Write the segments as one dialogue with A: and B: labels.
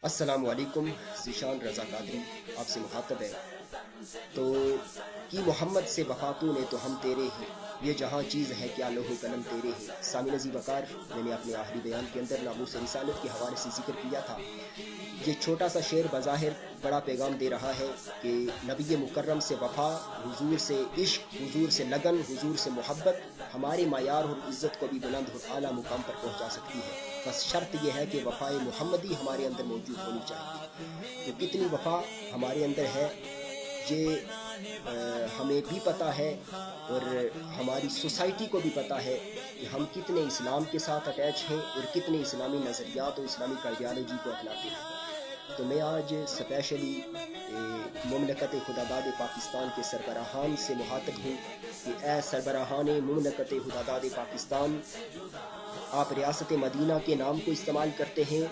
A: अस्सलाम वालेकुम। ज़ीशान रज़ा कादरी आपसे मुखातब है तो कि मोहम्मद से वफ़ा तूने तो हम तेरे हैं, ये जहाँ चीज़ है क्या लोहो कलम तेरे हैं। सामी नज़ीर वकार मैंने अपने आखिरी बयान के अंदर नामूस रिसालत के हवाले से जिक्र किया था। ये छोटा सा शेर बज़ाहिर बड़ा पैगाम दे रहा है कि नबी मुकर्रम से वफ़ा, हुजूर से इश्क, हुजूर से लगन, हुजूर से मोहब्बत हमारे मायार और इज़्ज़त को भी बुलंद और आला मुकाम पर पहुँचा सकती है। बस शर्त यह है कि वफ़ाए मुहम्मदी हमारे अंदर मौजूद होनी चाहिए। तो कितनी वफ़ा हमारे अंदर है ये हमें भी पता है और हमारी सोसाइटी को भी पता है कि हम कितने इस्लाम के साथ अटैच हैं और कितने इस्लामी नज़रियात और इस्लामी आइडियालॉजी को अपनाते हैं। तो मैं आज स्पेशली मुमलकत खुदादाद पाकिस्तान के सरबराहान से मुखातब हूँ कि ए सरबराहान मुमलकत खुदादाद पाकिस्तान, आप रियासत मदीना के नाम को इस्तेमाल करते हैं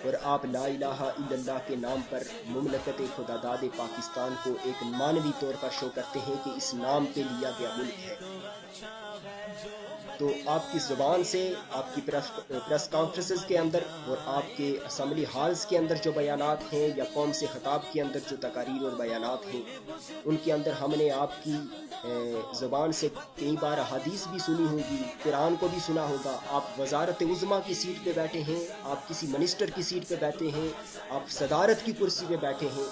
A: और आप ला इलाहा इल्लल्लाह के नाम पर मुमलकत खुदादाद पाकिस्तान को एक मानवी तौर पर शो करते हैं कि इस नाम पे लिया गया मुल्क है। तो आपकी ज़ुबान से आपकी प्रेस कॉन्फ्रेंसेस के अंदर और आपके असम्बली हाल्स के अंदर जो बयानात हैं या कौम से ख़िताब के अंदर जो तकारीर और बयानात हैं उनके अंदर हमने आपकी ज़ुबान से कई बार हदीस भी सुनी होगी, कुरान को भी सुना होगा। आप वज़ारत उज़्मा की सीट पे बैठे हैं, आप किसी मिनिस्टर की सीट पे बैठे हैं, आप सदारत की कुर्सी पे बैठे हैं।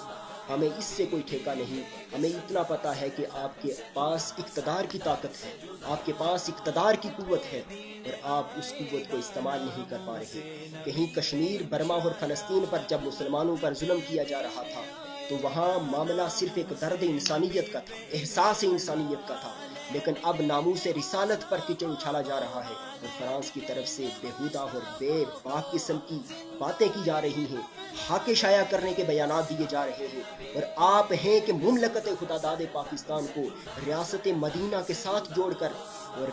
A: हमें इससे कोई ठेका नहीं। हमें इतना पता है कि आपके पास इक़्तिदार की ताकत है, आपके पास इक़्तिदार की कुव्वत है और आप उस कुव्वत को इस्तेमाल नहीं कर पा रहे। कहीं कश्मीर, बर्मा और फ़लस्तीन पर जब मुसलमानों पर जुल्म किया जा रहा था तो वहाँ मामला सिर्फ एक दर्द इंसानियत का था, एहसास इंसानियत का था, लेकिन अब नामूस रिसालत पर कीचड़ उछाला जा रहा है और फ्रांस की तरफ से बेहुदा और बेबाक किस्म की बातें की जा रही हैं, हाके शाया करने के बयानात दिए जा रहे हैं। और आप हैं कि मुमलकत खुदादाद पाकिस्तान को रियासत मदीना के साथ जोड़कर, और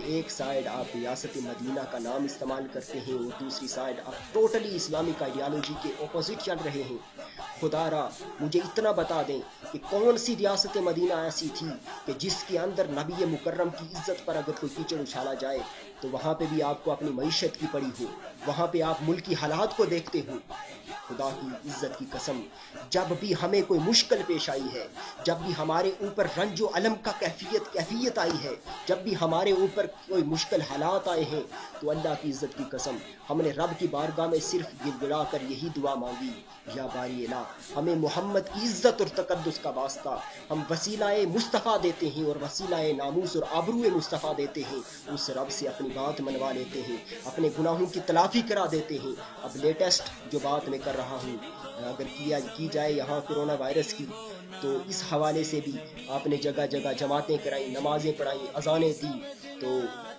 A: एक साइड आप रियासत मदीना का नाम इस्तेमाल करते हैं और दूसरी साइड आप टोटली इस्लामिक आइडियालॉजी के अपोजिट चल रहे हैं। खुदारा मुझे इतना बता दें कि कौन सी रियासत मदीना ऐसी थी कि जिसके अंदर नबी मुकर्रम की इज़्ज़त पर अगर कोई कीचड़ उछाला जाए तो वहाँ पे भी आपको अपनी मईशत की पड़ी हो, वहाँ पे आप मुल्क की हालात को देखते हो। खुदा की इज़्ज़त की कसम, जब भी हमें कोई मुश्किल पेश आई है, जब भी हमारे ऊपर रंजो अलम का कैफियत आई है, जब भी हमारे ऊपर कोई मुश्किल हालात आए हैं, तो अल्लाह की इज़्ज़त की कसम हमने रब की बारगाह में सिर्फ गिड़गिड़ा कर यही दुआ मांगी, या बारी इला हमें मोहम्मद की इज़्ज़त और तकद्दुस का वास्ता, हम वसीलाए मुस्तफ़ा देते हैं और वसीलाए नामूस और आबरूए मुस्तफ़ा देते हैं। उस रब से अपनी बात मनवा लेते हैं, अपने गुनाहों की तलाफ़ी करा देते हैं। अब लेटेस्ट जो बात मैं कर रहा हूँ अगर की जाए यहाँ कोरोना वायरस की, तो इस हवाले से भी आपने जगह जगह जमातें कराई, नमाज़ें पढ़ाई, अज़ानें दी, तो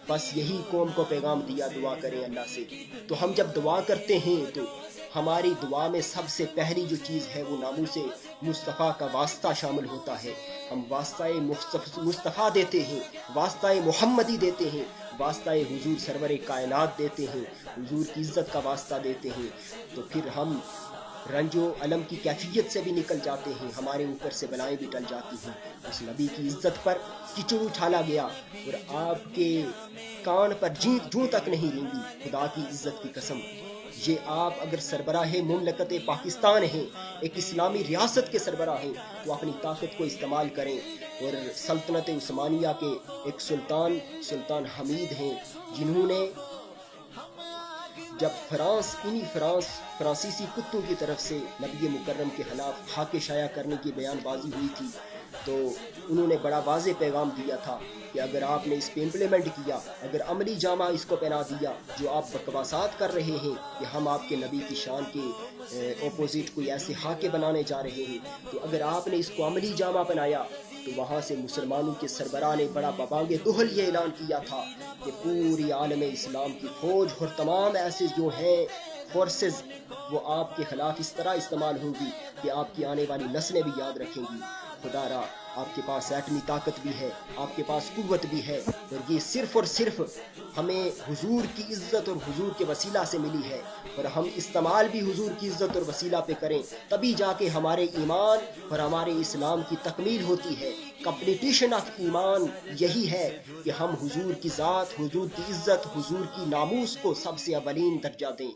A: बस यही कौम को पैगाम दिया दुआ करें अल्लाह से। तो हम जब दुआ करते हैं तो हमारी दुआ में सबसे पहली जो चीज़ है वो नामूस मुस्तफ़ा का वास्ता शामिल होता है। हम वास्ताए मुस्तफ़ा देते हैं, वास्ताए मोहम्मदी देते हैं, वास्ताए हुजूर सरवर कायनात देते हैं, हुजूर की इज़्ज़त का वास्ता देते हैं। तो फिर हम रंजो अलम की कैफियत से भी निकल जाते हैं, हमारे ऊपर से बलाएं भी टल जाती हैं। उस नबी की इज़्ज़त पर कीचड़ उछाला गया और आपके कान पर जूं तक नहीं रेंगी। खुदा की इज़्ज़त की कसम, ये आप अगर सरबराह मुमलकत पाकिस्तान हैं, एक इस्लामी रियासत के सरबराह हैं, तो अपनी ताकत को इस्तेमाल करें। और सल्तनत उस्मानिया के एक सुल्तान हमीद हैं जिन्होंने जब फ्रांसीसी कुत्तों की तरफ से नबी मुकर्रम के खिलाफ हाके शाया करने की बयानबाजी हुई थी, तो उन्होंने बड़ा वाज़े पैगाम दिया था कि अगर आपने इस पे इम्प्लीमेंट किया, अगर अमली जामा इसको पहना दिया, जो आप बकवासात कर रहे हैं कि हम आपके नबी की शान के अपोजिट कोई ऐसे हाके बनाने जा रहे हैं, तो अगर आपने इसको अमली जामा पहनाया तो वहाँ से मुसलमानों के सरबराह ने बड़ा बबांगे दुहल ये ऐलान किया था कि पूरी आलम इस्लाम की फौज और तमाम ऐसे जो हैं फोर्सेस वो आपके खिलाफ इस तरह इस्तेमाल होंगी कि आपकी आने वाली नस्लें भी याद रखेंगी। खुदारा आपके पास एटमी ताकत भी है, आपके पास कुव्वत भी है, और ये सिर्फ़ और सिर्फ हमें हुजूर की इज़्ज़त और हुजूर के वसीला से मिली है। और हम इस्तेमाल भी हुजूर की इज़्ज़त और वसीला पे करें, तभी जाके हमारे ईमान और हमारे इस्लाम की तकमील होती है। कंप्लीटेशन ऑफ ईमान यही है कि हम हुजूर की ज़ात, हुजूर की इज़्ज़त, हुजूर की नामूस को सबसे अवलीन दर्जा दें।